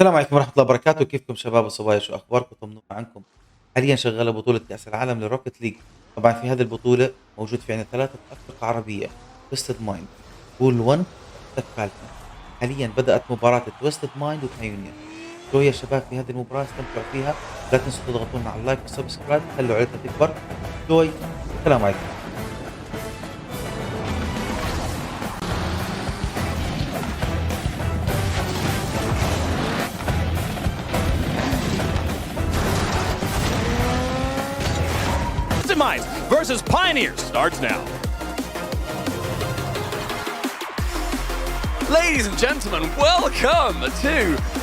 السلام عليكم ورحمة الله وبركاته، كيفكم شباب وصبايا؟ شو أخباركم؟ طمنونا عنكم. حاليا شغالة بطولة كأس العالم للروكيت ليج. طبعا في هذه البطولة موجود في عندنا ثلاثة أفرقة عربية: تويستد مايند، بول 1، تتكون. حاليا بدأت مباراة تويستد مايند وبيونيرز. شو يا شباب في هذه المباراة استمتعوا فيها. لا تنسوا تضغطوا لنا على اللايك والسبسكرايب، خلوا عيلتنا تكبر. جوي. السلام عليكم. Minds versus Pioneers starts now. Ladies and gentlemen, welcome to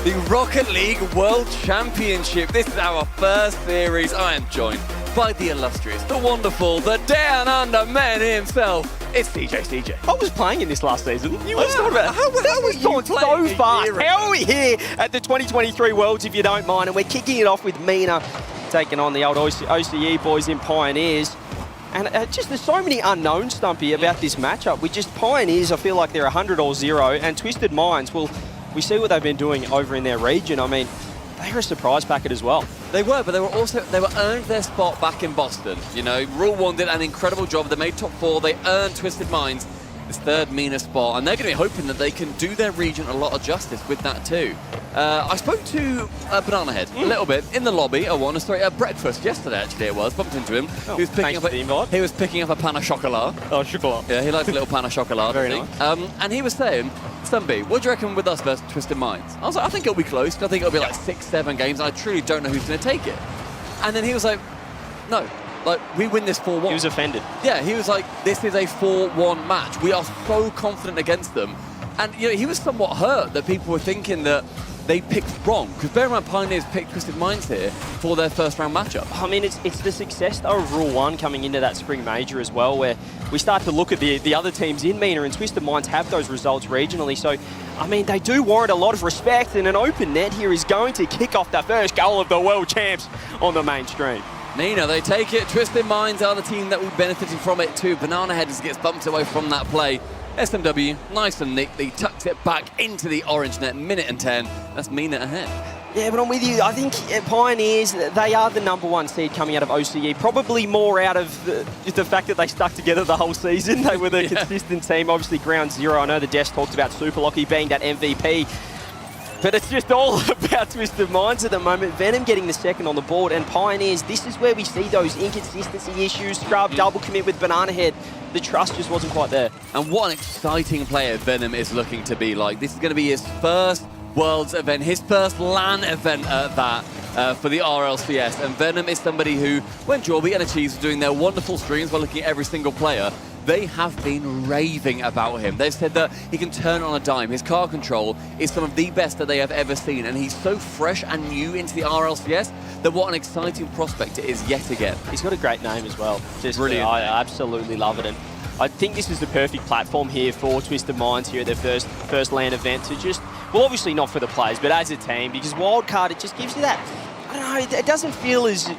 the Rocket League World Championship. This is our first series. I am joined by the illustrious, the wonderful, the down under man himself. It's CJ. I was playing in this last season. You were? How are you going so so fast? fast? How are we here at the 2023 Worlds, if you don't mind? And we're kicking it off with Mina taking on the old OCE boys in Pioneers. And just there's so many unknowns, Stumpy, about this matchup. We just Pioneers, I feel like they're 100 or 0, and Twisted Minds, well, we see what they've been doing over in their region. I mean, they're a surprise packet as well. They were, but they were earned their spot back in Boston. You know, Rule 1 did an incredible job. They made top 4. They earned Twisted Minds this third Mina spot, and they're going to be hoping that they can do their region a lot of justice with that too. I spoke to Banana Head a little bit in the lobby. At breakfast yesterday. Actually, it was bumped into him. Oh, he was picking up a pan of chocolat. Oh, chocolat. Yeah, he likes a little pan of chocolat. Very nice. And he was saying, Stumpy, what do you reckon with us versus Twisted Minds? I was like, I think it'll be close. I think it'll be like 6-7 games. And I truly don't know who's going to take it. And then he was like, no. Like, we win this 4-1. He was offended. Yeah, he was like, this is a 4-1 match. We are so confident against them. And, you know, he was somewhat hurt that people were thinking that they picked wrong. Because bear in mind, Pioneers picked Twisted Minds here for their first round matchup. I mean, it's the success of Rule 1 coming into that spring major as well, where we start to look at the other teams in Mina, and Twisted Minds have those results regionally. So, I mean, they do warrant a lot of respect, and an open net here is going to kick off the first goal of the world champs on the mainstream. Nina, they take it. Twisted Minds are the team that will be benefiting from it too. Banana Head gets bumped away from that play. SMW, nice and neatly, tucks it back into the orange net, minute and 10. That's Mina ahead. Yeah, but I'm with you. I think Pioneers, they are the #1 seed coming out of OCE. Probably more out of the fact that they stuck together the whole season. They were the consistent team. Obviously, ground zero. I know the desk talked about Super Locky being that MVP. But it's just all about Twisted Minds at the moment. Venom getting the second on the board, and Pioneers, this is where we see those inconsistency issues. Scrub, double commit with Banana Head. The trust just wasn't quite there. And what an exciting player Venom is looking to be like. This is going to be his first Worlds event, his first LAN event at that. For the RLCS, and Venom is somebody who, when Jorby and Achieves are doing their wonderful streams while looking at every single player, they have been raving about him. They've said that he can turn on a dime. His car control is some of the best that they have ever seen, and he's so fresh and new into the RLCS that what an exciting prospect it is yet again. He's got a great name as well. Just brilliant. I absolutely love it, and I think this is the perfect platform here for Twisted Minds here at their first LAN event to just, well, obviously not for the players, but as a team, because Wildcard, it just gives you that, I don't know, it doesn't feel as,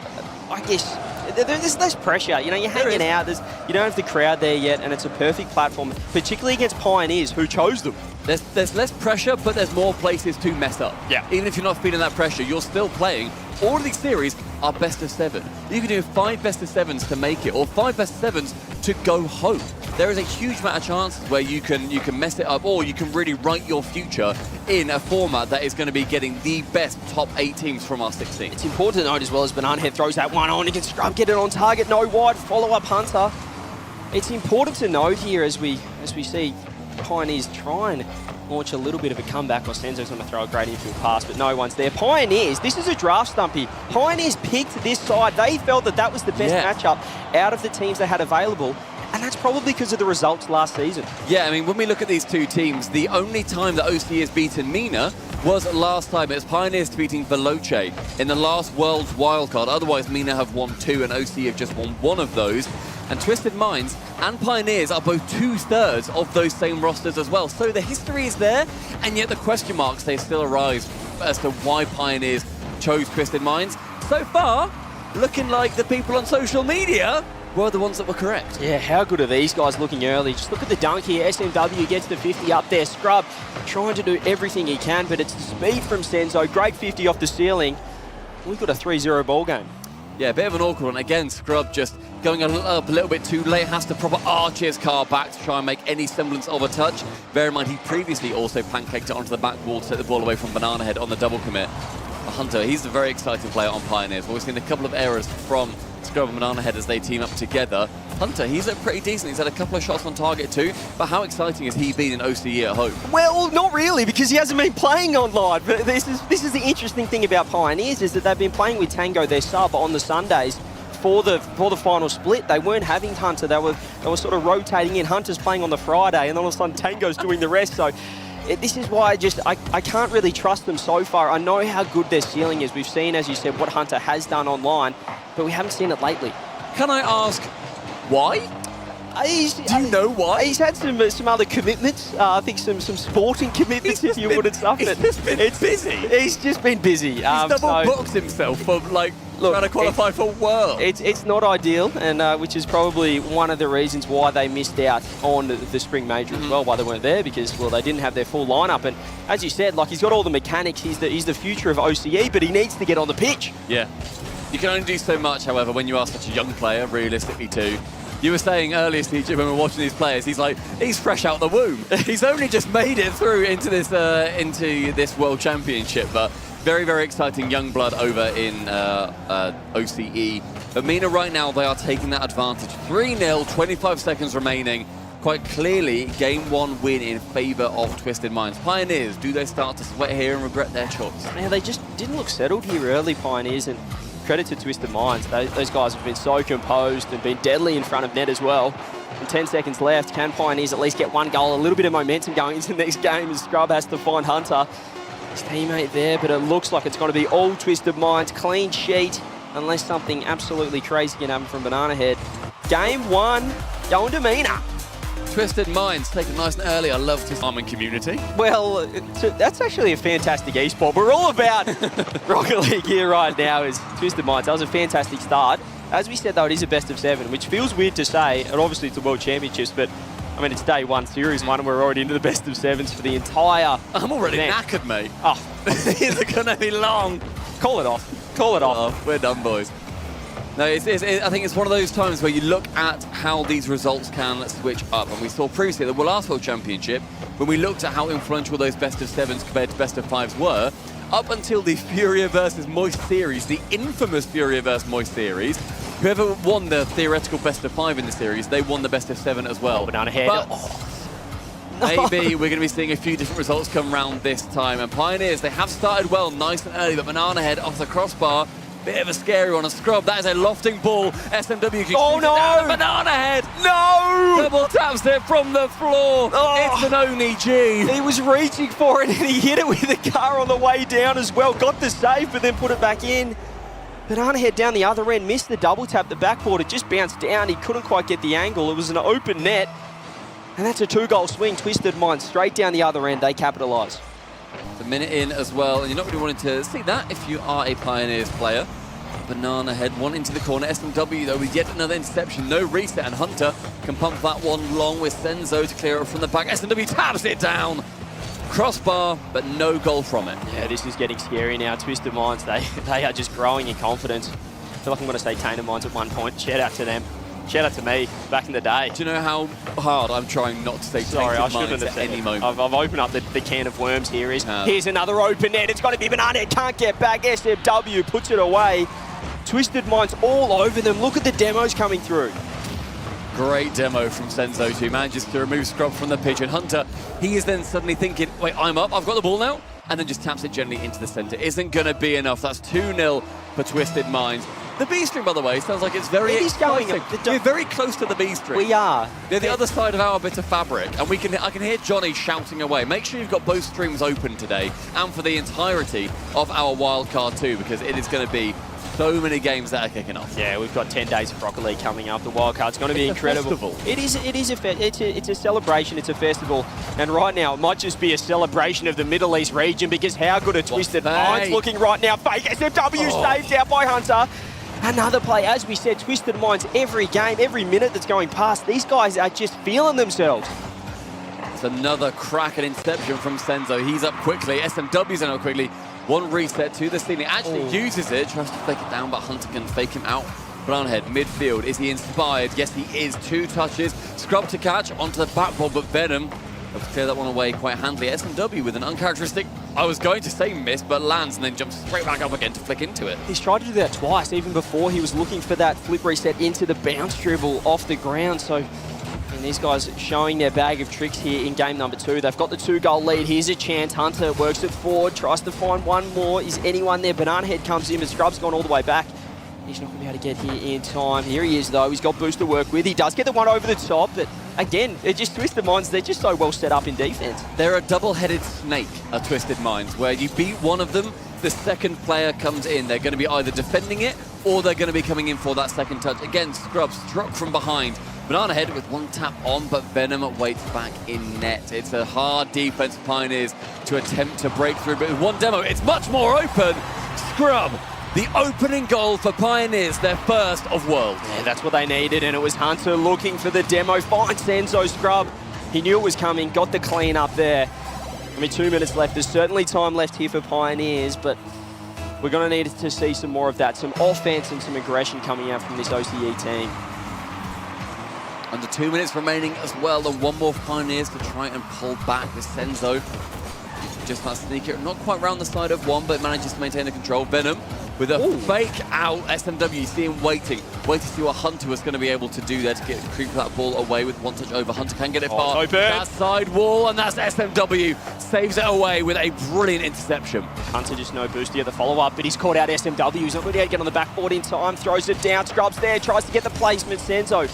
I guess, there's less pressure. You know, you're hanging out, you don't have the crowd there yet, and it's a perfect platform, particularly against Pioneers, who chose them. There's less pressure, but there's more places to mess up. Yeah. Even if you're not feeling that pressure, you're still playing. All of these series are best of 7. You can do 5 best of 7s to make it, or 5 best of 7s to go home. There is a huge amount of chances where you can mess it up, or you can really write your future in a format that is going to be getting the best top 8 teams from our 16. It's important to note as well as Banana Head throws that one on, he can Scrub get it on target, no wide, follow-up Hunter. It's important to note here as we see Pioneers try and launch a little bit of a comeback, or Senzo's going to throw a great infield pass, but no one's there. Pioneers, this is a draft, Stumpy. Pioneers picked this side. They felt that that was the best matchup out of the teams they had available, and that's probably because of the results last season. Yeah, I mean, when we look at these two teams, the only time that OC has beaten Mina was last time. It was Pioneers defeating Veloce in the last World's wildcard. Otherwise, Mina have won 2 and OC have just won 1 of those. And Twisted Minds and Pioneers are both 2/3 of those same rosters as well. So the history is there, and yet the question marks, they still arise as to why Pioneers chose Twisted Minds. So far, looking like the people on social media were the ones that were correct. Yeah, how good are these guys looking early? Just look at the dunk here. SMW gets the 50 up there. Scrub trying to do everything he can, but it's the speed from Senzo. Great 50 off the ceiling. We've got a 3-0 ball game. Yeah, a bit of an awkward one. Again, Scrub just going up a little bit too late, has to proper arch his car back to try and make any semblance of a touch. Bear in mind, he previously also pancaked it onto the back wall to take the ball away from Banana Head on the double commit. Hunter, he's a very exciting player on Pioneers. We've seen a couple of errors from Scrub and Banana Head as they team up together. Hunter, he's looked pretty decent. He's had a couple of shots on target too, but how exciting has he been in OCE at home? Well, not really, because he hasn't been playing online. But this is the interesting thing about Pioneers, is that they've been playing with Tango, their sub, on the Sundays for the final split. They weren't having Hunter. They were sort of rotating in. Hunter's playing on the Friday, and all of a sudden Tango's doing the rest. So this is why I can't really trust them so far. I know how good their ceiling is. We've seen, as you said, what Hunter has done online, but we haven't seen it lately. Can I ask why? Do you know why? He's had some other commitments. I think some sporting commitments, if you would and stuff. He's just been busy. He's just been busy. He's double booked himself for trying to qualify for World. It's not ideal, and which is probably one of the reasons why they missed out on the Spring Major as well, why they weren't there, because, well, they didn't have their full lineup. And as you said, like, he's got all the mechanics. He's the future of OCE, but he needs to get on the pitch. Yeah. You can only do so much, however, when you are such a young player, realistically, too. You were saying earlier, Steve, when we were watching these players, he's fresh out the womb. He's only just made it through into this World Championship, but very, very exciting young blood over in OCE. But MENA right now, they are taking that advantage. 3-0, 25 seconds remaining. Quite clearly, game one win in favour of Twisted Minds. Pioneers, do they start to sweat here and regret their choice? Man, they just didn't look settled here early, Pioneers, and credit to Twisted Minds. Those guys have been so composed and been deadly in front of net as well. And 10 seconds left. Can Pioneers at least get one goal? A little bit of momentum going into the next game as Scrub has to find Hunter, his teammate there, but it looks like it's going to be all Twisted Minds. Clean sheet, unless something absolutely crazy can happen from Banana Head. Game one, going to MENA. Twisted Minds, taken nice and early. I love this farming community. Well, that's actually a fantastic esport. We're all about Rocket League here right now is Twisted Minds. That was a fantastic start. As we said, though, it is a best of 7, which feels weird to say, and obviously it's the World Championships, but I mean, it's day one, series 1, and we're already into the best of 7s for the entire I'm already event. knackered, mate. Oh, These are going to be long. call it off. Call it off. Oh, we're done, boys. No, I think it's one of those times where you look at how these results can switch up. And we saw previously at the last World Championship, when we looked at how influential those best of 7s compared to best of 5s were, up until the Furia versus Moist series, the infamous Furia versus Moist series, whoever won the theoretical best of 5 in the series, they won the best of 7 as well. Oh, Banana Head. But maybe we're going to be seeing a few different results come round this time. And Pioneers, they have started well, nice and early, but Banana Head off the crossbar. Bit of a scary one, a Scrub. That is a lofting ball. SMW can Oh, no! Banana Head. No! Double taps it from the floor. Oh. It's an Oni G. He was reaching for it, and he hit it with the car on the way down as well. Got the save, but then put it back in. Banana Head down the other end, missed the double tap. The backboard, it just bounced down. He couldn't quite get the angle. It was an open net. And that's a 2-goal swing. Twisted Minds straight down the other end. They capitalise. A minute in as well, and you're not really wanting to see that if you are a Pioneers player. Banana Head, one into the corner. SMW, though, with yet another interception. No reset, and Hunter can pump that one long with Senzo to clear it from the back. SMW taps it down. Crossbar, but no goal from it. Yeah, this is getting scary now. Twisted Minds, they are just growing in confidence. I feel like I'm going to say Tainted Minds at one point. Shout out to them. Shout out to me back in the day. Do you know how hard I'm trying not to say Sorry, I Tainted shouldn't Minds have at said any it. moment? I've opened up the can of worms here. Here's another open net. It's got to be Banana Head. Can't get back. SMW puts it away. Twisted Minds all over them. Look at the demos coming through. Great demo from Senzo, who manages to remove Scrub from the pitch. And Hunter, he is then suddenly thinking, wait, I'm up, I've got the ball now. And then just taps it gently into the centre. Isn't going to be enough. That's 2-0 for Twisted Minds. The B string, by the way, sounds like it's very exciting. We're very close to the B string. We are. They're the other side of our bit of fabric, and I can hear Johnny shouting away. Make sure you've got both streams open today, and for the entirety of our wildcard too, because it is going to be so many games that are kicking off. Yeah, we've got 10 days of Rocket League coming up. The wildcard's going to be incredible. It's a celebration. It's a festival, and right now it might just be a celebration of the Middle East region, because how good are Twisted Minds looking right now? Fake SMW saved out by Hunter. Another play, as we said, Twisted Minds every game, every minute that's going past. These guys are just feeling themselves. It's another crack and interception from Senzo. He's up quickly. SMW's up quickly. One reset to the ceiling. Actually uses it, tries to fake it down, but Hunter can fake him out. Brownhead, midfield. Is he inspired? Yes, he is. 2 touches. Scrub to catch onto the backboard, but Venom able to clear that one away quite handily. SMW with an uncharacteristic, I was going to say miss, but lands and then jumps straight back up again to flick into it. He's tried to do that twice, even before he was looking for that flip reset into the bounce dribble off the ground. So, and these guys showing their bag of tricks here in game number 2. They've got the 2-goal lead. Here's a chance. Hunter works it forward, tries to find one more. Is anyone there? Banana Head comes in, but Scrub's gone all the way back. He's not going to be able to get here in time. Here he is, though. He's got boost to work with. He does get the one over the top, but again, they're just Twisted Minds. They're just so well set up in defense. They're a double-headed snake, Twisted Minds, where you beat one of them, the second player comes in. They're going to be either defending it or they're going to be coming in for that second touch. Again, Scrub struck from behind. Banana Head with one tap on, but Venom waits back in net. It's a hard defense for Pioneers to attempt to break through, but with one demo, it's much more open. Scrub, the opening goal for Pioneers, their first of Worlds. Yeah, that's what they needed, and it was Hunter looking for the demo. Finds Senzo. Scrub, he knew it was coming, got the clean up there. I mean, 2 minutes left. There's certainly time left here for Pioneers, but we're going to need to see some more of that, some offense and some aggression coming out from this OCE team. Under 2 minutes remaining as well, and one more for Pioneers to try and pull back with Senzo. Just that sneak it, not quite round the side of one, but manages to maintain the control. Venom with a fake out SMW. You see him waiting to see what Hunter was going to be able to do there to creep that ball away with one touch over. Hunter can get it far. That side wall, and that's SMW. Saves it away with a brilliant interception. Hunter just no boost here, the follow-up, but he's caught out SMW. He's not going to get on the backboard in time. Throws it down. Scrub's there, tries to get the placement. Senzo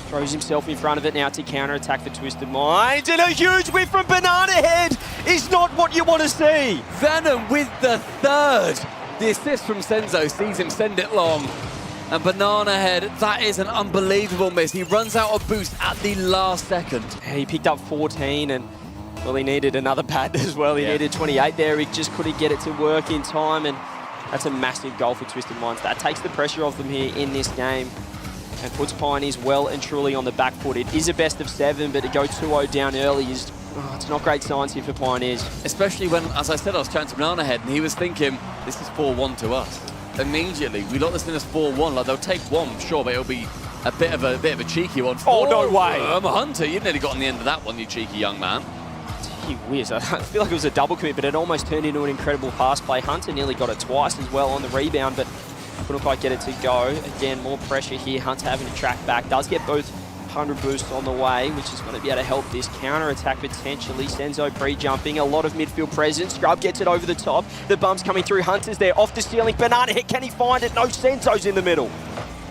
throws himself in front of it now to counter-attack for Twisted Minds. And a huge whiff from Banana Head is not what you want to see. Venom with the third. The assist from Senzo sees him send it long. And Banana Head, that is an unbelievable miss. He runs out of boost at the last second. Yeah, he picked up 14 and, well, he needed another pad as well. He needed 28 there. He just couldn't get it to work in time, and that's a massive goal for Twisted Minds. That takes the pressure off them here in this game and puts Pioneers well and truly on the back foot. It is a best of 7, but to go 2-0 down early is, it's not great signs here for Pioneers. Especially when, as I said, I was chatting to Banana Head, and he was thinking, this is 4-1 to us. Immediately, we lock this in as 4-1. Like, they'll take one, sure, but it'll be a bit of a cheeky one. Oh, no way! I'm a Hunter. You've nearly got on the end of that one, you cheeky young man. Gee whiz, I feel like it was a double commit, but it almost turned into an incredible pass play. Hunter nearly got it twice as well on the rebound, but couldn't quite get it to go. Again, more pressure here. Hunter having to track back. Does get both 100 boosts on the way, which is going to be able to help this counter-attack potentially. Senzo pre-jumping, a lot of midfield presence. Scrub gets it over the top. The bumps coming through. Hunter's there, off the ceiling. Banana Head, can he find it? No, Senzo's in the middle.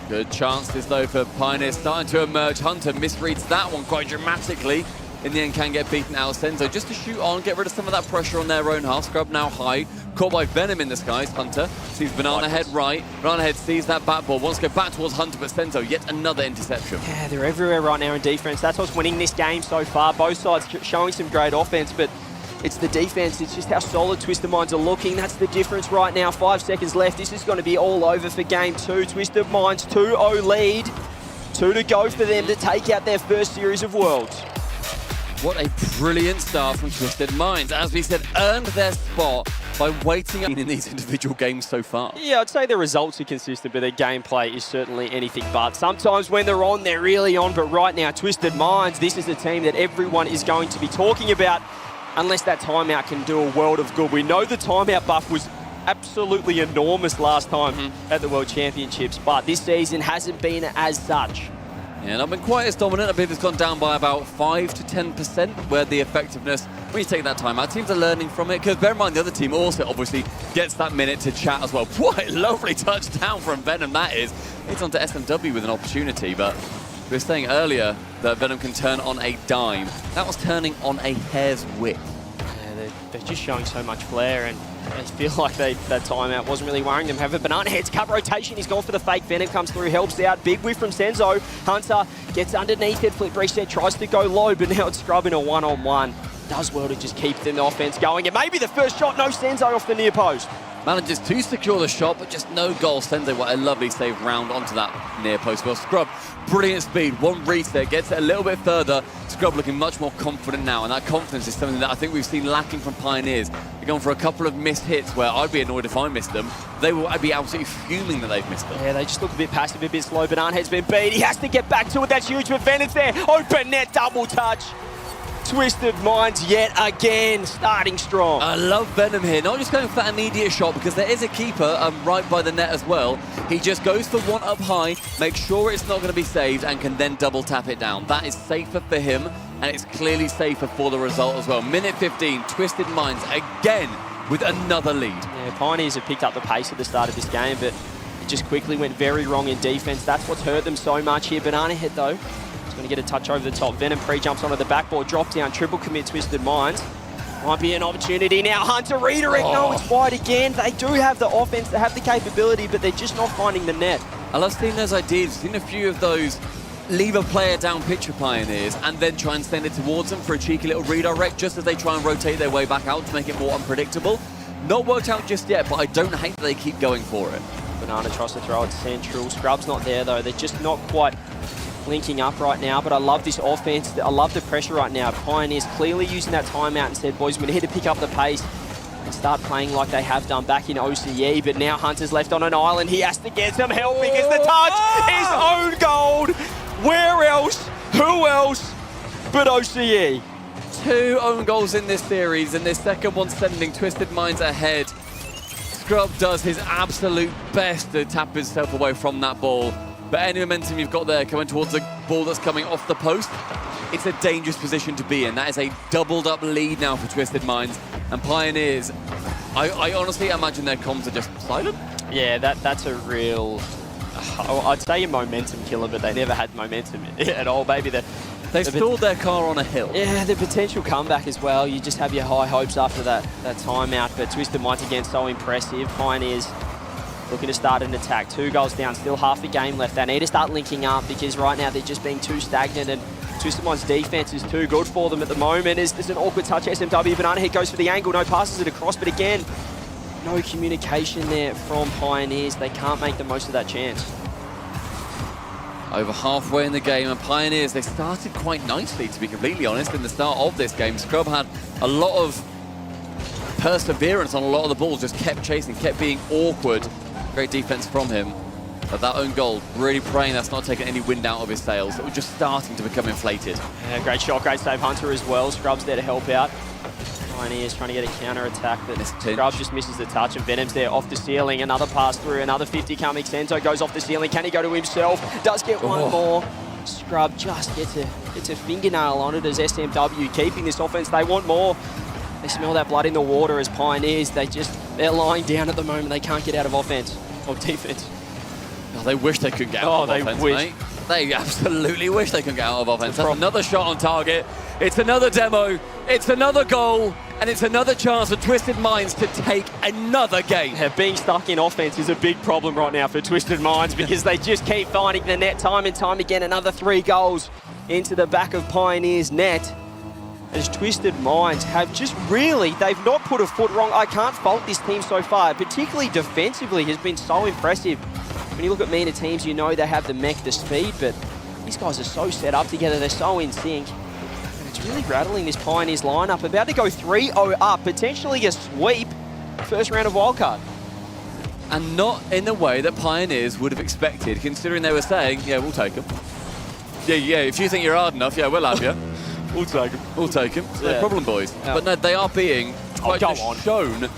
Good chances, though, for Pioneers starting to emerge. Hunter misreads that one quite dramatically. In the end, can get beaten out. Senzo just to shoot on, get rid of some of that pressure on their own half. Scrub now high, caught by Venom in the skies. Hunter sees Banana Head right. Banana Head sees that back ball, wants to go back towards Hunter, but Senzo, yet another interception. Yeah, they're everywhere right now in defense. That's what's winning this game so far. Both sides showing some great offense, but it's the defense. It's just how solid Twisted Minds are looking. That's the difference right now. 5 seconds left. This is going to be all over for game 2. Twisted Minds 2-0 lead. 2 to go for them to take out their first series of Worlds. What a brilliant start from Twisted Minds. As we said, earned their spot by waiting in these individual games so far. Yeah, I'd say the results are consistent, but their gameplay is certainly anything but. Sometimes when they're on, they're really on, but right now, Twisted Minds, this is a team that everyone is going to be talking about, unless that timeout can do a world of good. We know the timeout buff was absolutely enormous last time at the World Championships, but this season hasn't been as such. Yeah, not been quite as dominant. I believe it's gone down by about 5 to 10%, where the effectiveness, when you take that time out, teams are learning from it, because bear in mind the other team also obviously gets that minute to chat as well. What a lovely touchdown from Venom that is. It's on to SMW with an opportunity, but we were saying earlier that Venom can turn on a dime. That was turning on a hair's width. Yeah, they're just showing so much flair, and I feel like that timeout wasn't really worrying them. Have a Banana Head's cut rotation. He's gone for the fake. Venom comes through, helps out. Big whiff from Senzo. Hunter gets underneath it. Flip reset, tries to go low, but now it's scrubbing a one-on-one. Does well to just keep the offense going. And maybe the first shot, no Senzo off the near post. Manages to secure the shot, but just no goal. Sends what a lovely save round onto that near post. Well, Scrub, brilliant speed. One reset, gets it a little bit further. Scrub looking much more confident now, and that confidence is something that I think we've seen lacking from Pioneers. They're going for a couple of missed hits where I'd be annoyed if I missed them. I'd be absolutely fuming that they've missed them. Yeah, they just look a bit passive, a bit slow. Bananhead's been beat. He has to get back to it. That's huge for Venice there. Open net, double touch. Twisted Minds yet again, starting strong. I love Venom here, not just going for that immediate shot because there is a keeper right by the net as well. He just goes for one up high, makes sure it's not going to be saved and can then double tap it down. That is safer for him and it's clearly safer for the result as well. Minute 15, Twisted Minds again with another lead. Yeah, Pioneers have picked up the pace at the start of this game, but it just quickly went very wrong in defense. That's what's hurt them so much here. Bananahead though, going to get a touch over the top. Venom pre-jumps onto the backboard, drop down, triple commit, Twisted Minds. Might be an opportunity now. Hunter redirect. No, it's wide again. They do have the offense, they have the capability, but they're just not finding the net. I love seeing those ideas. Seen a few of those leave a player down pitch for Pioneers and then try and send it towards them for a cheeky little redirect just as they try and rotate their way back out to make it more unpredictable. Not worked out just yet, but I don't hate that they keep going for it. Banana tries to throw it central. Scrub's not there though. They're just not quite linking up right now, but I love this offense. I love the pressure right now. Pioneers clearly using that timeout and said, boys, we need to pick up the pace and start playing like they have done back in OCE, but now Hunter's left on an island. He has to get some help because the touch is own gold. Where else? Who else but OCE? 2 own goals in this series, and this second one sending Twisted Minds ahead. Scrub does his absolute best to tap himself away from that ball. But any momentum you've got there coming towards the ball that's coming off the post, it's a dangerous position to be in. That is a doubled up lead now for Twisted Minds. And Pioneers, I honestly imagine their comms are just silent. Yeah, that's a real, I'd say a momentum killer, but they never had momentum at all. Maybe they stalled their car on a hill. Yeah, the potential comeback as well. You just have your high hopes after that timeout. But Twisted Minds again, so impressive. Pioneers looking to start an attack. 2 goals down, still half the game left. They need to start linking up because right now they're just being too stagnant and Twisted Minds' defense is too good for them at the moment. There's an awkward touch. SMW, Bananahead goes for the angle, no passes it across, but again, no communication there from Pioneers. They can't make the most of that chance. Over halfway in the game, and Pioneers, they started quite nicely, to be completely honest, in the start of this game. Scrub had a lot of perseverance on a lot of the balls, just kept chasing, kept being awkward. Great defense from him. But that own goal, really praying that's not taking any wind out of his sails. That was just starting to become inflated. Yeah, great shot, great save. Hunter as well. Scrub's there to help out. Pioneers trying to get a counter-attack, but Scrub just misses the touch, and Venom's there off the ceiling. Another pass through, another 50 coming. Sento goes off the ceiling. Can he go to himself? Does get one more. Scrub just gets a fingernail on it as SMW keeping this offense. They want more. They smell that blood in the water as Pioneers. They're lying down at the moment. They can't get out of offense or defense. Oh, they wish they could get out of offense, mate. They absolutely wish they could get out of offense. That's another shot on target. It's another demo. It's another goal. And it's another chance for Twisted Minds to take another game. Yeah, being stuck in offense is a big problem right now for Twisted Minds because they just keep finding the net time and time again. Another 3 goals into the back of Pioneers' net. As Twisted Minds have just really, they've not put a foot wrong. I can't fault this team so far, particularly defensively has been so impressive. When you look at MENA teams, you know they have the mech, the speed, but these guys are so set up together, they're so in sync. And it's really rattling this Pioneers lineup. About to go 3-0 up, potentially a sweep, first round of wildcard. And not in the way that Pioneers would have expected, considering they were saying, yeah, we'll take them. Yeah, if you think you're hard enough, yeah, we'll have you. We'll take them. We'll take them. It's Yeah. no problem, boys. Yeah. But no, they are being quite shown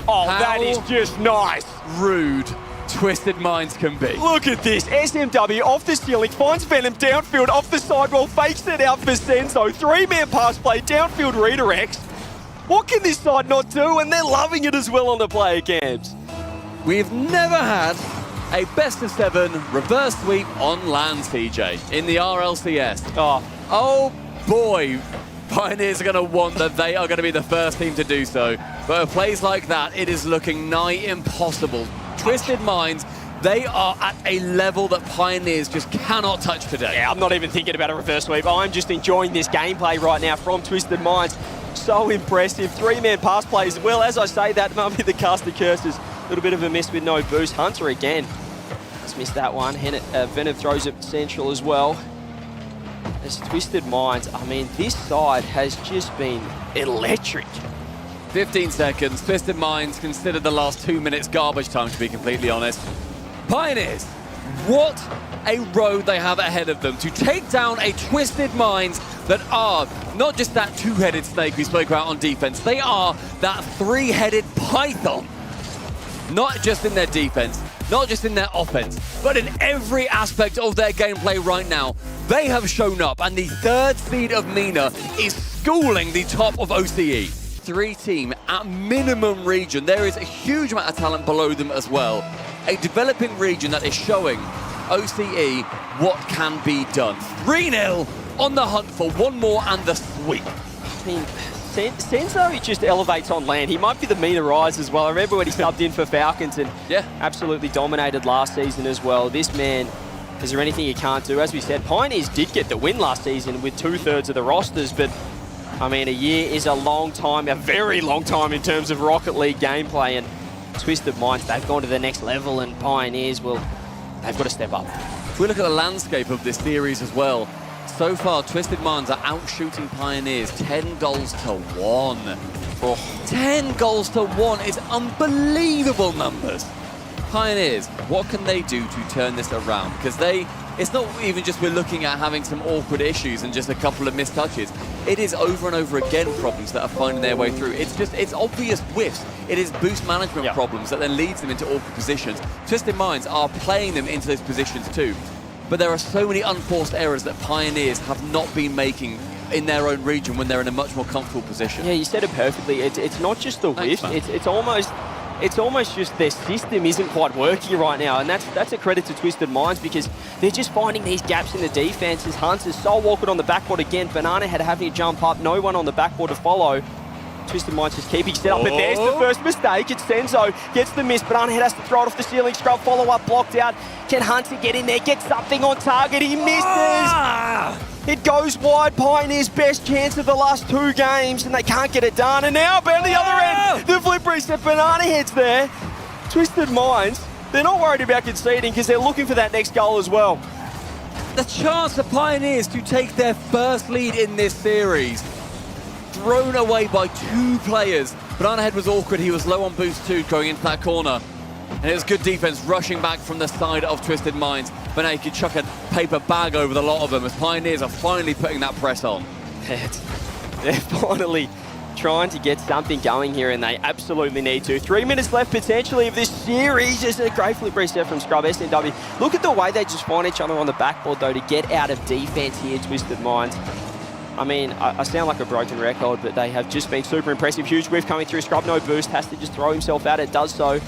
Oh, how that is just nice. rude Twisted Minds can be. Look at this. SMW off the ceiling, finds Venom downfield, off the sidewall, fakes it out for Senzo. 3-man pass play, downfield redirects. What can this side not do? And they're loving it as well on the player cams. We've never had a best-of-7 reverse sweep on land, CJ, in the RLCS. Oh boy, Pioneers are going to want that they are going to be the first team to do so. But with plays like that, it is looking nigh impossible. Twisted Minds, they are at a level that Pioneers just cannot touch today. Yeah, I'm not even thinking about a reverse sweep. I'm just enjoying this gameplay right now from Twisted Minds. So impressive. 3-man pass plays. Well, as I say, that might be the cast of curses. Little bit of a miss with no boost. Hunter again. Just missed that one. Venom throws it central as well. As Twisted Minds, I mean, this side has just been electric. 15 seconds. Twisted Minds considered the last 2 minutes garbage time, to be completely honest. Pioneers, what a road they have ahead of them to take down a Twisted Minds that are not just that two-headed snake we spoke about on defense, they are that three-headed python. Not just in their defense, not just in their offense, but in every aspect of their gameplay right now. They have shown up, and the third seed of MENA is schooling the top of OCE. 3-team at minimum region. There is a huge amount of talent below them as well. A developing region that is showing OCE what can be done. 3-0 on the hunt for one more and the sweep. I mean, Senzo just elevates on land. He might be the MENA rise as well. I remember when he subbed in for Falcons and absolutely dominated last season as well. This man, is there anything he can't do? As we said, Pioneers did get the win last season with 2/3 of the rosters, but I mean, a year is a long time, a very long time in terms of Rocket League gameplay, and Twisted Minds, they've gone to the next level, and Pioneers, well, they've got to step up. If we look at the landscape of this series as well, so far, Twisted Minds are out-shooting Pioneers 10 goals to 1. 10 goals to 1 is unbelievable numbers. Pioneers, what can they do to turn this around? Because it's not even just we're looking at having some awkward issues and just a couple of missed touches. It is over and over again problems that are finding their way through. It's obvious whiffs. It is boost management problems that then leads them into awkward positions. Twisted Minds are playing them into those positions too. But there are so many unforced errors that Pioneers have not been making in their own region when they're in a much more comfortable position. Yeah, you said it perfectly. It's not just the whiffs. It's almost just their system isn't quite working right now, and that's a credit to Twisted Minds because they're just finding these gaps in the defense. As Hunter's so awkward on the backboard again. Banana Head having to jump up, no one on the backboard to follow. Twisted Minds just keeping set up, but there's the first mistake. It's Senzo, gets the miss. Banana Head has to throw it off the ceiling. Scrub follow-up blocked out. Can Hunter get in there, get something on target? He misses! It goes wide. Pioneers' best chance of the last 2 games, and they can't get it done. And now, on the other end, the flip reset. Banana Head's there. Twisted Minds, they're not worried about conceding because they're looking for that next goal as well. The chance for Pioneers to take their first lead in this series. Thrown away by 2 players. Banana Head was awkward. He was low on boost too, going into that corner. And it was good defense rushing back from the side of Twisted Minds. Banana could chuck a paper bag over the lot of them as Pioneers are finally putting that press on. They're finally trying to get something going here, and they absolutely need to. 3 minutes left potentially of this series. Just a great flip reset from Scrub SNW. Look at the way they just find each other on the backboard though to get out of defense here, Twisted Minds. I mean, I sound like a broken record, but they have just been super impressive. Huge whiff coming through. Scrub no boost, has to just throw himself at it, does so.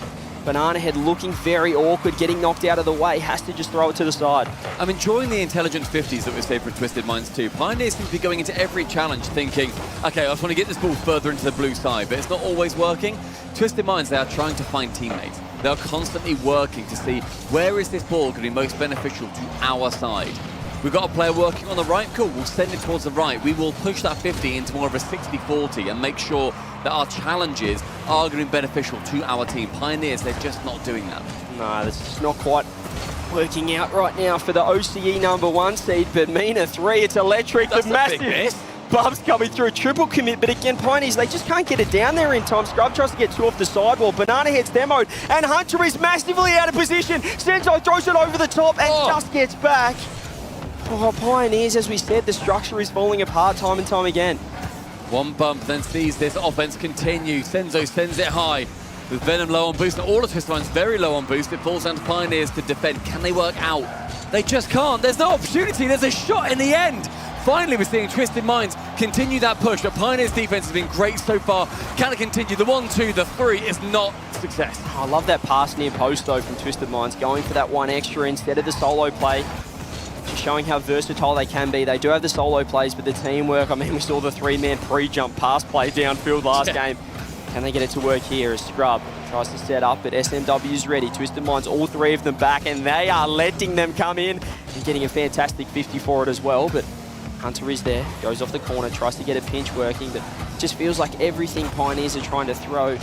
Banana Head looking very awkward, getting knocked out of the way, has to just throw it to the side. I'm enjoying the intelligent 50s that we say for Twisted Minds too. Pioneers seem to be going into every challenge thinking, okay, I just want to get this ball further into the blue side, but it's not always working. Twisted Minds, they are trying to find teammates. They are constantly working to see where is this ball going to be most beneficial to our side. We've got a player working on the right, cool, we'll send it towards the right. We will push that 50 into more of a 60-40 and make sure that our challenges are going to be beneficial to our team. Pioneers, they're just not doing that. No, this is not quite working out right now for the OCE #1 seed, but MENA 3, it's electric. That's the massive bumps coming through, triple commit, but again, Pioneers, they just can't get it down there in time. Scrub tries to get 2 off the sidewall. Banana Head's demoed, and Hunter is massively out of position. Senzo throws it over the top and just gets back. Oh, Pioneers, as we said, the structure is falling apart time and time again. One bump, then sees this offense continue. Senzo sends it high. With Venom low on boost, and all of Twisted Minds very low on boost. It falls down to Pioneers to defend. Can they work out? They just can't. There's no opportunity. There's a shot in the end. Finally, we're seeing Twisted Minds continue that push, but Pioneers' defense has been great so far. Can it continue? The 1-2, the 3 is not success. I love that pass near post, though, from Twisted Minds, going for that 1 extra instead of the solo play. Just showing how versatile they can be. They do have the solo plays, but the teamwork, I mean, we saw the 3-man pre-jump pass play downfield last game. Can they get it to work here as Scrub tries to set up, but SMW is ready. Twisted Minds, all 3 of them back, and they are letting them come in and getting a fantastic 50 for it as well. But Hunter is there, goes off the corner, tries to get a pinch working, but it just feels like everything Pioneers are trying to throw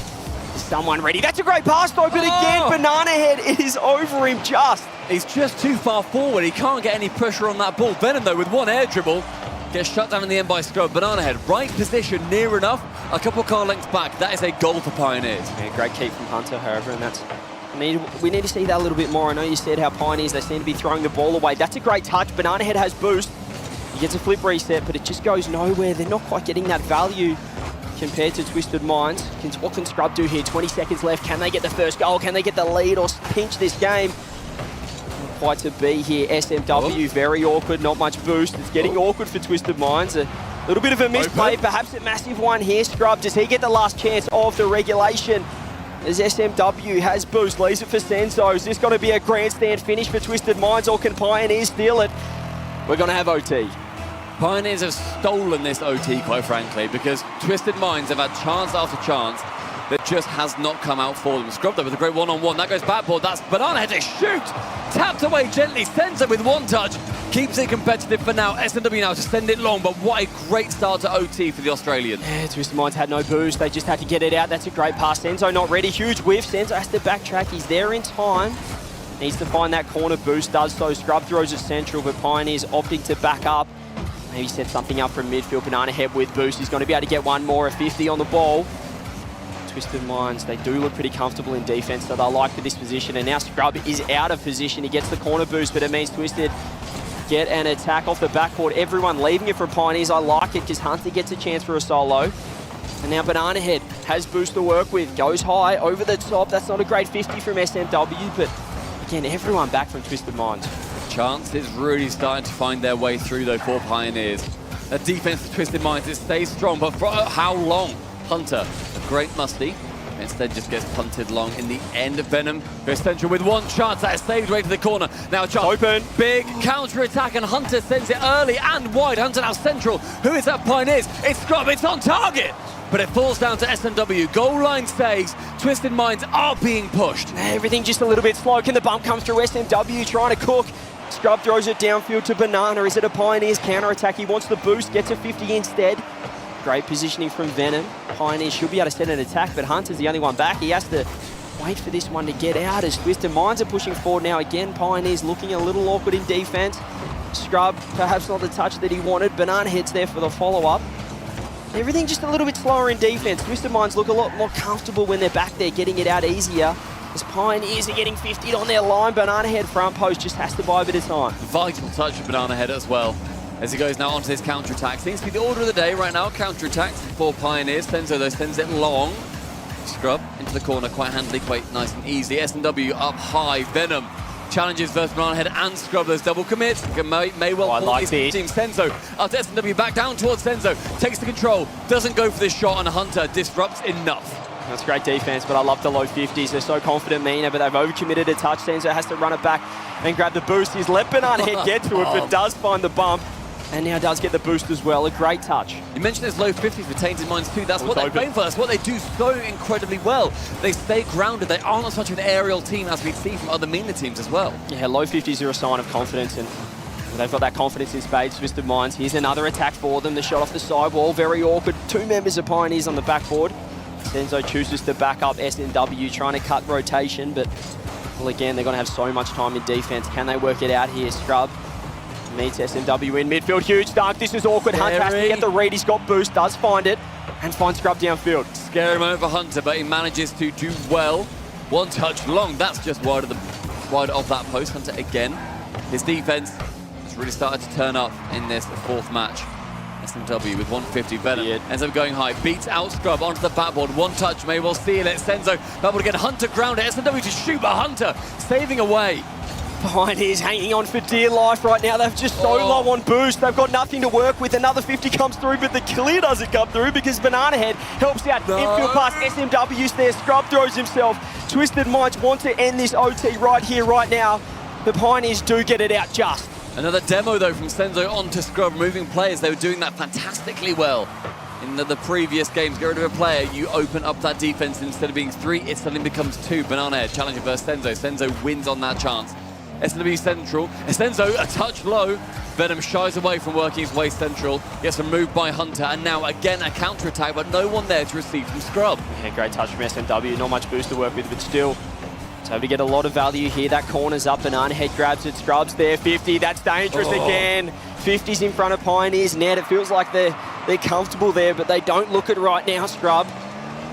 Is someone ready? That's a great pass though, but again, Banana Head is over him just. He's just too far forward. He can't get any pressure on that ball. Venom, though, with one air dribble, gets shut down in the end by Scrub. Banana Head, right position, near enough, a couple car lengths back. That is a goal for Pioneers. Yeah, great keep from Hunter, however, and that's... we need to see that a little bit more. I know you said how Pioneers, they seem to be throwing the ball away. That's a great touch. Banana Head has boost. He gets a flip reset, but it just goes nowhere. They're not quite getting that value compared to Twisted Minds. What can Scrub do here? 20 seconds left. Can they get the first goal? Can they get the lead or pinch this game? Not quite to be here. SMW, very awkward, not much boost. It's getting awkward for Twisted Minds. A little bit of a misplay, perhaps a massive one here. Scrub, does he get the last chance of the regulation? As SMW has boost, leaves it for Senzo. Is this going to be a grandstand finish for Twisted Minds, or can Pioneers steal it? We're going to have OT. Pioneers have stolen this OT, quite frankly, because Twisted Minds have had chance after chance that just has not come out for them. Scrubbed up with a great one-on-one. That goes backboard. That's Banana Head to shoot. Tapped away gently. Senzo with one touch. Keeps it competitive for now. SMW now to send it long, but what a great start to OT for the Australian. Yeah, Twisted Minds had no boost. They just had to get it out. That's a great pass. Senzo not ready. Huge whiff. Senzo has to backtrack. He's there in time. Needs to find that corner boost. Does so. Scrub throws it central, but Pioneers opting to back up. Maybe set something up from midfield. Banana Head with boost. He's going to be able to get one more, a 50 on the ball. Twisted Minds, they do look pretty comfortable in defense, so they'll like for this position. And now Scrub is out of position. He gets the corner boost, but it means Twisted get an attack off the backboard. Everyone leaving it from Pioneers. I like it because Hunter gets a chance for a solo. And now Banana Head has boost to work with. Goes high, over the top. That's not a great 50 from SMW, but again, everyone back from Twisted Minds. Chance is really starting to find their way through, though, for Pioneers. A defense for Twisted Minds, it stays strong, but for how long? Hunter, a great musty, instead just gets punted long in the end of Venom. Goes central with one chance, that is saved right to the corner. Now a chance, open, big counter-attack, and Hunter sends it early and wide. Hunter now central. Who is that Pioneers? It's Scrub, it's on target! But it falls down to SMW. Goal line saves. Twisted Minds are being pushed. Everything just a little bit slow. Can the bump come through? SMW trying to cook. Scrub throws it downfield to Banana. Is it a Pioneers counter-attack? He wants the boost, gets a 50 instead. Great positioning from Venom. Pioneers should be able to set an attack, but Hunter's the only one back. He has to wait for this one to get out as Twisted Minds are pushing forward now again. Pioneers looking a little awkward in defense. Scrub, perhaps not the touch that he wanted. Banana Head's there for the follow-up. Everything just a little bit slower in defense. Twisted Minds look a lot more comfortable when they're back there, getting it out easier. As Pioneers are getting 50'd on their line. Banana Head front post just has to buy a bit of time. Vital touch for Banana Head as well, as he goes now onto this counter-attack. Seems to be the order of the day right now, counter-attacks for Pioneers. Senzo, though, sends it long. Scrub into the corner quite handily, quite nice and easy. S&W up high. Venom challenges versus Banana Head and Scrub. Those double commits. May well pull his team. Senzo up to S&W, back down towards Senzo. Takes the control, doesn't go for this shot, and Hunter disrupts enough. That's great defense, but I love the low 50s. They're so confident, Mina, but they've overcommitted a touch. Senzo has to run it back and grab the boost. He's let Banana Head get to it, but does find the bump. And now does get the boost as well. A great touch. You mentioned this low 50s for Tainted Minds too. That's what they're playing for. That's what they do so incredibly well. They stay grounded. They aren't as much of an aerial team as we see from other MENA teams as well. Yeah, low 50s are a sign of confidence, and they've got that confidence in spades. Twisted Minds. Here's another attack for them. The shot off the sidewall. Very awkward. Two members of Pioneers on the backboard. Senzo chooses to back up SNW, trying to cut rotation, but well, again, they're going to have so much time in defense. Can they work it out here? Scrub meets SMW in midfield. Huge dunk. This is awkward. Hunter has to get the read. He's got boost. Does find it. And finds Scrub downfield. Scary moment for Hunter, but he manages to do well. One touch long. That's just wide of that post. Hunter again. His defense has really started to turn up in this fourth match. SMW with 150. Venom ends up going high. Beats out Scrub onto the backboard. One touch. May well seal it. Senzo able to get Hunter grounded. SMW to shoot, but Hunter saving away. Pioneers hanging on for dear life right now. They're just so low on boost. They've got nothing to work with. Another 50 comes through, but the clear doesn't come through because Banana Head helps out. Infield pass. SMW's there. Scrub throws himself. Twisted Minds want to end this OT right here, right now. The Pioneers do get it out just. Another demo, though, from Senzo onto Scrub, moving players. They were doing that fantastically well in the previous games. Get rid of a player, you open up that defense. Instead of being 3, it suddenly becomes 2. Banana Head challenging versus Senzo. Senzo wins on that chance. SNW central. Estenzo a touch low. Venom shies away from working his way central. Gets removed by Hunter, and now again a counter-attack, but no one there to receive from Scrub. Yeah, great touch from SMW. Not much boost to work with, but still. So we get a lot of value here. That corner's up. Banana Head grabs it. Scrub's there. 50. That's dangerous again. 50's in front of Pioneers. Net. It feels like they're comfortable there, but they don't look it right now. Scrub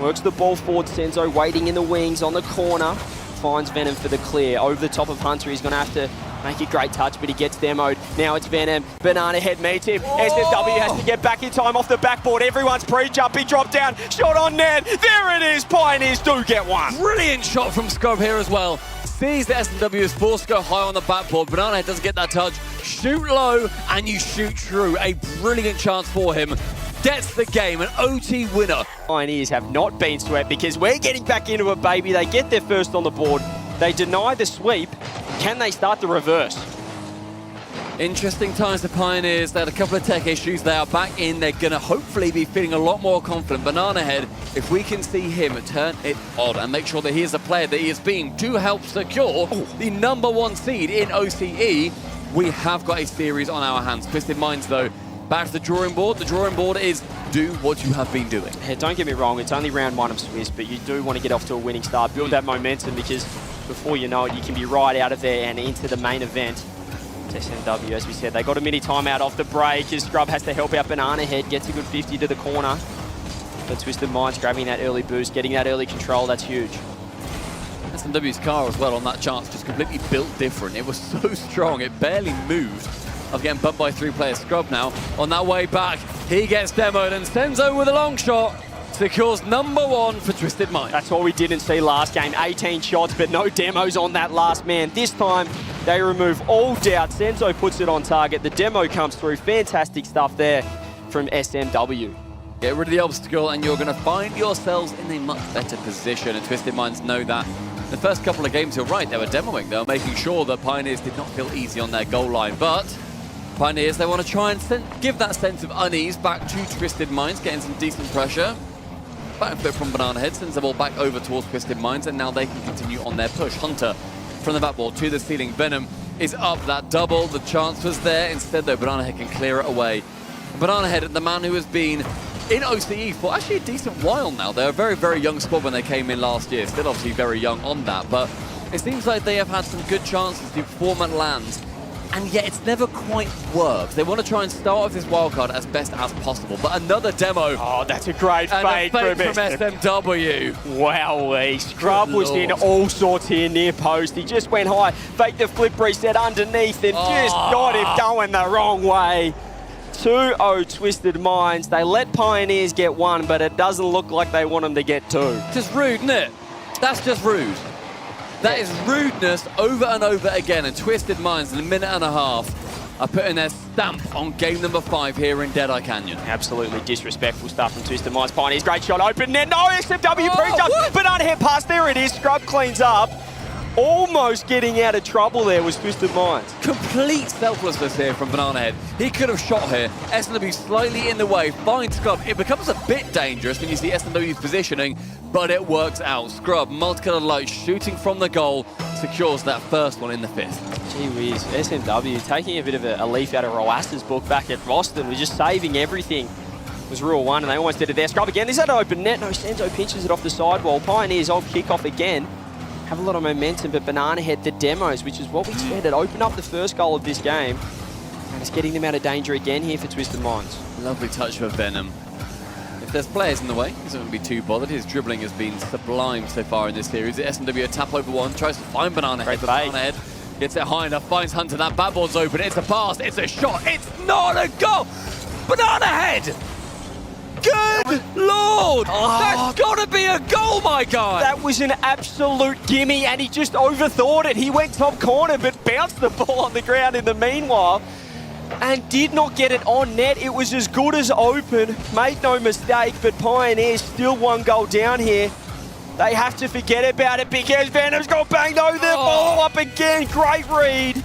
works the ball forward. Senzo waiting in the wings on the corner. Finds Venom for the clear. Over the top of Hunter. He's going to have to make a great touch, but he gets demoed. Now it's Venom. Banana Head meets him. SFW has to get back in time off the backboard. Everyone's pre-jumping. Drop down. Shot on net. There it is. Pioneers do get one. Brilliant shot from Scrub here as well. Sees the SMW is forced to go high on the backboard. Banana Head doesn't get that touch. Shoot low and you shoot true. A brilliant chance for him. Gets the game, an OT winner. Pioneers have not been swept because we're getting back into it, baby. They get their first on the board. They deny the sweep. Can they start the reverse? Interesting times for Pioneers. They had a couple of tech issues. They are back in. They're going to hopefully be feeling a lot more confident. Banana Head, if we can see him turn it on and make sure that he is the player that he is being to help secure the #1 seed in OCE, we have got a series on our hands. Twisted Minds, though, back to the drawing board. The drawing board is do what you have been doing. Yeah, don't get me wrong, it's only round 1 of Swiss, but you do want to get off to a winning start, build that momentum, because before you know it, you can be right out of there and into the main event. It's SMW, as we said, they got a mini timeout off the break as Scrub has to help out Banana Head, gets a good 50 to the corner. But Twisted Minds grabbing that early boost, getting that early control, that's huge. SMW's car as well on that chance, just completely built different. It was so strong, it barely moved. Of getting bumped by 3 players. Scrub now on that way back. He gets demoed and Senzo with a long shot secures #1 for Twisted Minds. That's what we didn't see last game. 18 shots, but no demos on that last man. This time, they remove all doubt. Senzo puts it on target. The demo comes through. Fantastic stuff there from SMW. Get rid of the obstacle and you're going to find yourselves in a much better position. And Twisted Minds know that. The first couple of games, you're right, they were demoing. They were making sure that Pioneers did not feel easy on their goal line. But Pioneers, they want to try and give that sense of unease back to Twisted Minds, getting some decent pressure. Back foot from Banana Head, sends the ball back over towards Twisted Minds, and now they can continue on their push. Hunter from the backboard to the ceiling. Venom is up, that double. The chance was there. Instead, though, Banana Head can clear it away. Banana Head, the man who has been in OCE for actually a decent while now. They're a very, very young squad when they came in last year. Still obviously very young on that, but it seems like they have had some good chances to perform at lands. And yet it's never quite worked. They want to try and start off this wildcard as best as possible. But another demo. Oh, that's a great fade from SMW. Wow, Scrub was in all sorts here near post. He just went high, faked the flip reset underneath and just got him going the wrong way. 2-0 Twisted Minds. They let Pioneers get 1, but it doesn't look like they want them to get 2. Just rude, isn't it? That's just rude. That is rudeness over and over again, and Twisted Minds in a minute and a half are putting their stamp on game #5 here in Deadeye Canyon. Absolutely disrespectful stuff from Twisted Minds. Pioneers, great shot, open net, no, SFW pre-jump, Banana Head pass, there it is, Scrub cleans up. Almost getting out of trouble there was Twisted Minds. Complete selflessness here from Banana Head. He could have shot here. SMW slightly in the way, finds Scrub. It becomes a bit dangerous when you see SMW's positioning, but it works out. Scrub, multicolored light, shooting from the goal, secures that first one in the 5th. Gee whiz, SMW taking a bit of a leaf out of Roasta's book back at Roston. We're just saving everything. It was Rule 1 and they almost did it there. Scrub again, is that an open net? No, Senzo pinches it off the sidewall. Pioneers off kickoff again. Have a lot of momentum, but Banana Head, the demos, which is what we said, it opened up the first goal of this game. And it's getting them out of danger again here for Twisted Minds. Lovely touch for Venom. If there's players in the way, he doesn't be too bothered. His dribbling has been sublime so far in this series. The SMW a tap over 1, tries to find Banana Head. Banana Head gets it high enough, finds Hunter. That backboard's open. It's a pass, it's a shot, it's not a goal! Banana Head! Good Lord! That's got to be a goal, my guy! That was an absolute gimme, and he just overthought it. He went top corner, but bounced the ball on the ground in the meanwhile, and did not get it on net. It was as good as open. Made no mistake, but Pioneers still 1 goal down here. They have to forget about it because Venom's got banged over the ball up again. Great read.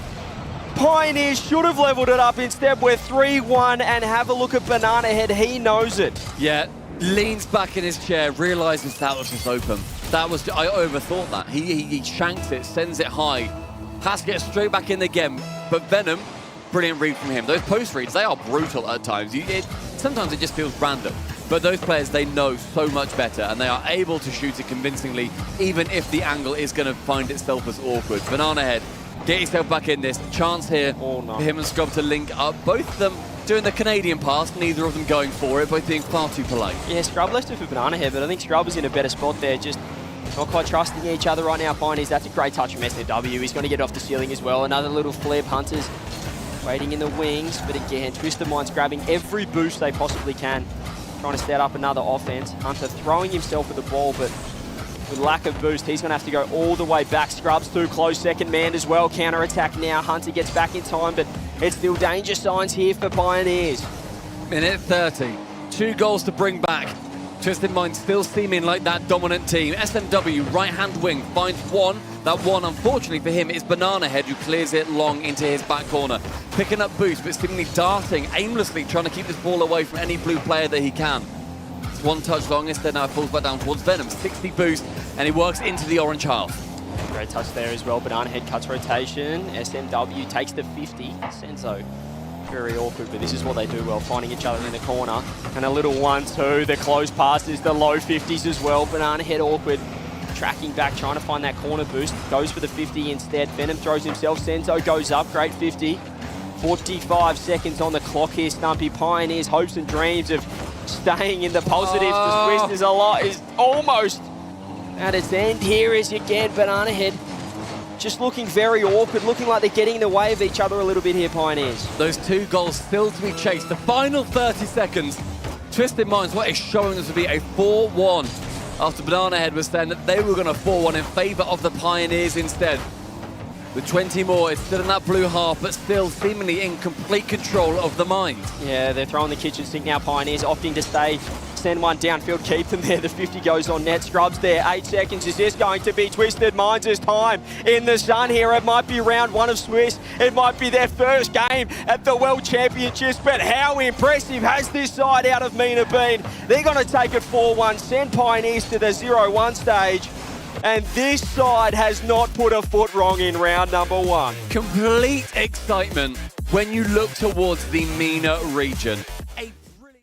Pioneers should have leveled it up. Instead, we're 3-1, and have a look at Banana Head. He knows it. Yeah, leans back in his chair, realizes that was just open. That was, I overthought that. He shanks it, sends it high. has to get straight back in again. But Venom, brilliant read from him. Those post reads, they are brutal at times. Sometimes it just feels random. But those players, they know so much better, and they are able to shoot it convincingly, even if the angle is going to find itself as awkward. Banana Head, get yourself back in this. Chance here for him and Scrub to link up. Both of them doing the Canadian pass, neither of them going for it, both being far too polite. Yeah, Scrub left it for Banana Head, but I think Scrub was in a better spot there, just not quite trusting each other right now. Pioneers, that's a great touch from SMW. He's going to get it off the ceiling as well. Another little flip. Hunters waiting in the wings, but again, Twisted Mind's grabbing every boost they possibly can, trying to set up another offense. Hunter throwing himself at the ball, but with lack of boost, he's going to have to go all the way back. Scrub's too close, second man as well. Counter-attack now. Hunter gets back in time, but it's still danger signs here for Pioneers. Minute 30, 2 goals to bring back. Twisted Mind still seeming like that dominant team. SMW, right-hand wing, finds one. That one, unfortunately for him, is Banana Head, who clears it long into his back corner. Picking up boost, but seemingly darting, aimlessly trying to keep this ball away from any blue player that he can. It's one touch long, instead now it falls back down towards Venom. 60 boost, and he works into the orange half. Great touch there as well. Banana Head cuts rotation. SMW takes the 50. Senzo, very awkward, but this is what they do well, finding each other in the corner. And a little 1-2, the close passes, the low 50s as well. Banana Head awkward, tracking back, trying to find that corner boost. Goes for the 50 instead. Venom throws himself. Senzo goes up, great 50. 45 seconds on the clock here, Stumpy. Pioneers hopes and dreams of staying in the positives. The twist is almost at its end. Here is again Banana Head, just looking very awkward, looking like they're getting in the way of each other a little bit here, Pioneers. Those 2 goals still to be chased. The final 30 seconds. Twisted Minds, what is showing us to be a 4-1 after Banana Head was saying that they were going to 4-1 in favour of the Pioneers instead. With 20 more, it's still in that blue half, but still seemingly in complete control of the Mind. Yeah, they're throwing the kitchen sink now. Pioneers opting to stay, send one downfield, keep them there. The 50 goes on net. Scrubs there, 8 seconds. Is this going to be Twisted Minds' time in the sun here? It might be round 1 of Swiss. It might be their first game at the World Championships, but how impressive has this side out of Mina been? They're going to take it 4-1, send Pioneers to the 0-1 stage. And this side has not put a foot wrong in round number 1. Complete excitement when you look towards the MENA region.